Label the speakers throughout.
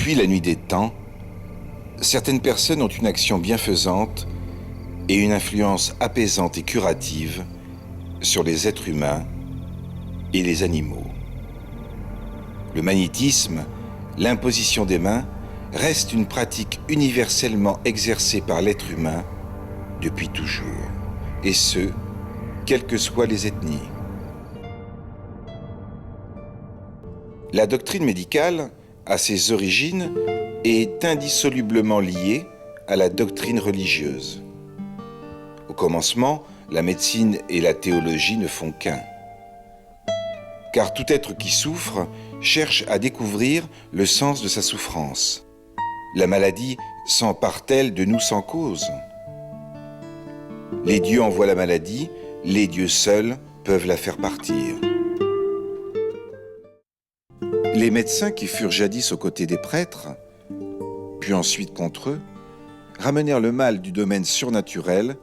Speaker 1: Depuis la nuit des temps, certaines personnes ont une action bienfaisante et une influence apaisante et curative sur les êtres humains et les animaux. Le magnétisme, l'imposition des mains, reste une pratique universellement exercée par l'être humain depuis toujours, et ce, quelles que soient les ethnies. La doctrine médicale, à ses origines, est indissolublement liée à la doctrine religieuse. Au commencement, la médecine et la théologie ne font qu'un. Car tout être qui souffre cherche à découvrir le sens de sa souffrance. La maladie s'empare-t-elle de nous sans cause? Les dieux envoient la maladie, les dieux seuls peuvent la faire partir. Les médecins qui furent jadis aux côtés des prêtres, puis ensuite contre eux, ramenèrent le mal du domaine surnaturel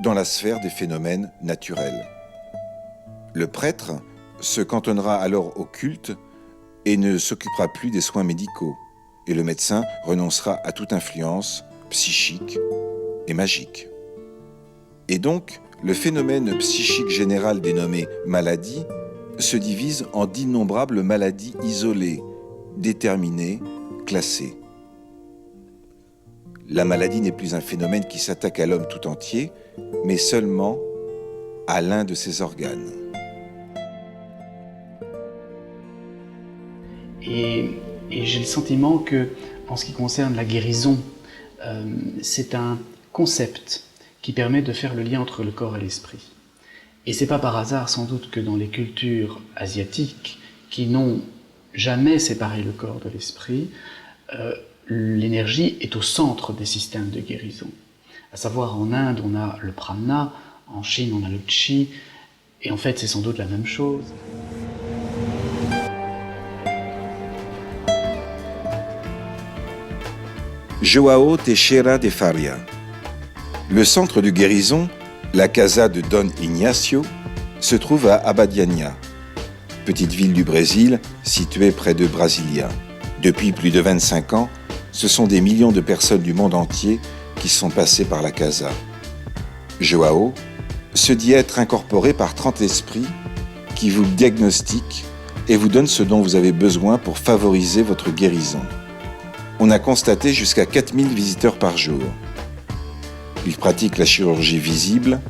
Speaker 1: dans la sphère des phénomènes naturels. Le prêtre se cantonnera alors au culte et ne s'occupera plus des soins médicaux, et le médecin renoncera à toute influence psychique et magique. Et donc, le phénomène psychique général dénommé maladie se divise en d'innombrables maladies isolées, déterminées, classées. La maladie n'est plus un phénomène qui s'attaque à l'homme tout entier, mais seulement à l'un de ses organes.
Speaker 2: Et j'ai le sentiment que, en ce qui concerne la guérison, c'est un concept qui permet de faire le lien entre le corps et l'esprit. Et c'est pas par hasard sans doute que dans les cultures asiatiques, qui n'ont jamais séparé le corps de l'esprit, l'énergie est au centre des systèmes de guérison. À savoir, en Inde, on a le prana, en Chine, on a le chi, et en fait, c'est sans doute la même chose.
Speaker 1: João Teixeira de Faria. Le centre de guérison, la Casa de Don Ignacio, se trouve à Abadiânia, petite ville du Brésil située près de Brasilia. Depuis plus de 25 ans, ce sont des millions de personnes du monde entier qui sont passées par la Casa. João se dit être incorporé par 30 esprits qui vous diagnostiquent et vous donnent ce dont vous avez besoin pour favoriser votre guérison. On a constaté jusqu'à 4000 visiteurs par jour. Il pratique la chirurgie visible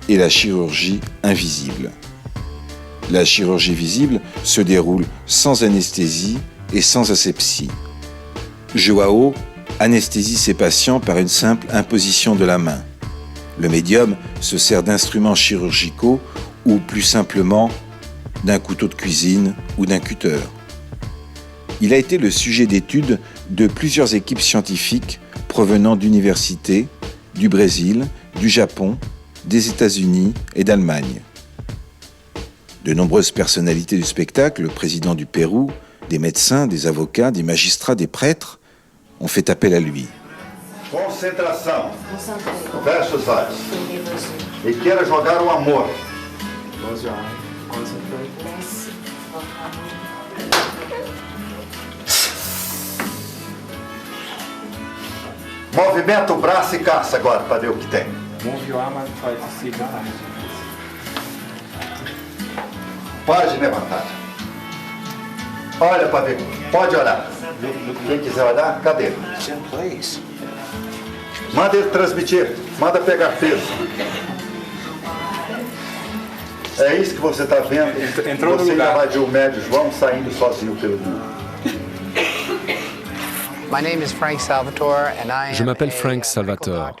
Speaker 1: et la chirurgie invisible. La chirurgie visible se déroule sans anesthésie et sans asepsie. João anesthésie ses patients par une simple imposition de la main. Le médium se sert d'instruments chirurgicaux ou plus simplement d'un couteau de cuisine ou d'un cutter. Il a été le sujet d'études de plusieurs équipes scientifiques provenant d'universités, du Brésil, du Japon, des États-Unis et d'Allemagne. De nombreuses personnalités du spectacle, le président du Pérou, des médecins, des avocats, des magistrats, des prêtres, ont fait appel à lui.
Speaker 3: Concentração. Feche os olhos. E queira jogar o amor. Movimenta o braço e caça agora para ver o que tem.
Speaker 4: Move your arm and try to see the hand.
Speaker 3: Pode levantar. Olha para ver. Pode olhar. Quem quiser olhar, cadê? Manda ele transmitir. Manda pegar peso. É isso que você está vendo.
Speaker 4: Entrou no
Speaker 3: você
Speaker 4: lugar.
Speaker 3: ainda vai ver o médio João saindo sozinho pelo mundo.
Speaker 5: Je m'appelle Frank Salvatore.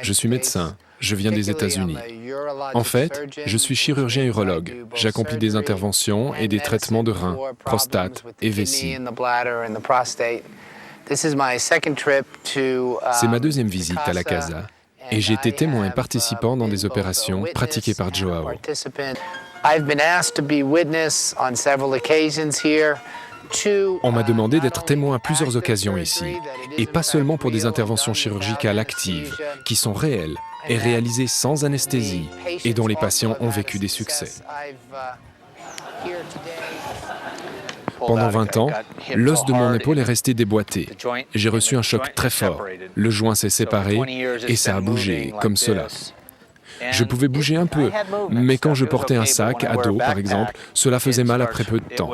Speaker 5: Je suis médecin. Je viens des États-Unis. En fait, je suis chirurgien urologue. J'accomplis des interventions et des traitements de reins, prostate et vessie. C'est ma deuxième visite à la Casa et j'ai été témoin et participant dans des opérations pratiquées par João. On m'a demandé d'être témoin à plusieurs occasions ici, et pas seulement pour des interventions chirurgicales actives, qui sont réelles et réalisées sans anesthésie, et dont les patients ont vécu des succès. Pendant 20 ans, l'os de mon épaule est resté déboîté. J'ai reçu un choc très fort. Le joint s'est séparé et ça a bougé, comme cela. Je pouvais bouger un peu, mais quand je portais un sac à dos, par exemple, cela faisait mal après peu de temps.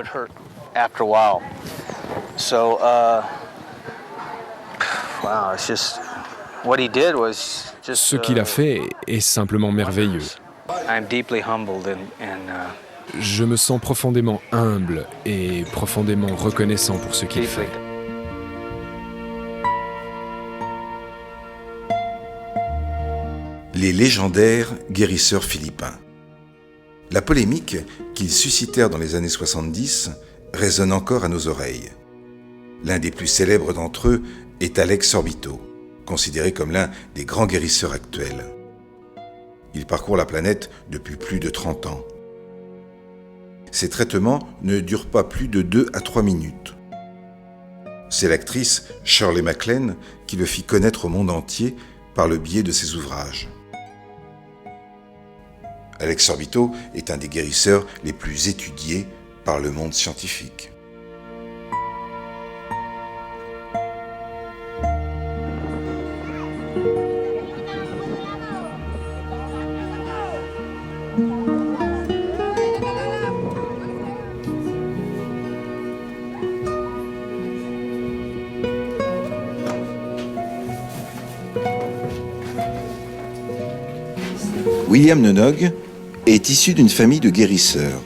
Speaker 5: Ce qu'il a fait est simplement merveilleux. Je me sens profondément humble et profondément reconnaissant pour ce qu'il fait.
Speaker 1: Les légendaires guérisseurs philippins. La polémique qu'ils suscitèrent dans les années 70 résonne encore à nos oreilles. L'un des plus célèbres d'entre eux est Alex Sorbito, considéré comme l'un des grands guérisseurs actuels. Il parcourt la planète depuis plus de 30 ans. Ses traitements ne durent pas plus de 2 à 3 minutes. C'est l'actrice Shirley MacLaine qui le fit connaître au monde entier par le biais de ses ouvrages. Alex Sorbito est un des guérisseurs les plus étudiés par le monde scientifique. William Nonog est issu d'une famille de guérisseurs.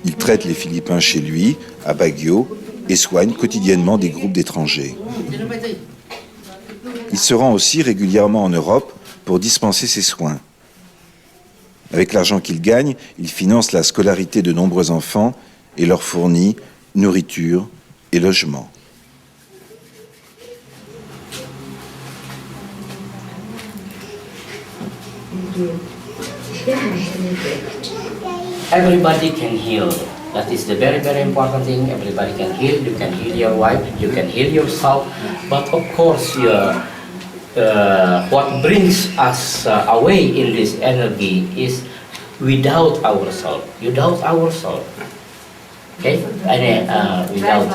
Speaker 1: Il traite les Philippins chez lui, à Baguio, et soigne quotidiennement des groupes d'étrangers. Il se rend aussi régulièrement en Europe pour dispenser ses soins. Avec l'argent qu'il gagne, il finance la scolarité de nombreux enfants et leur fournit nourriture et logement.
Speaker 6: Everybody can heal. That is the very, very important thing. Everybody can heal. You can heal your wife. You can heal yourself. But of course, what brings us away in this energy is without ourselves. Without ourselves. Okay? And without.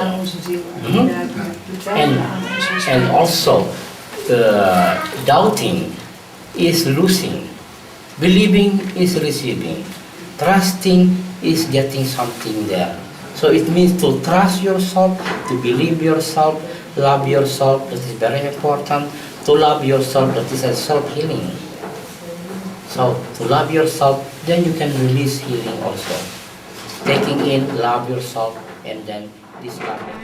Speaker 6: And also, doubting is losing. Believing is receiving. Trusting is getting something there. So it means to trust yourself, to believe yourself, love yourself. That is very important. To love yourself, that is a self-healing. So to love yourself, then you can release healing also. Taking in, love yourself, and then this loving.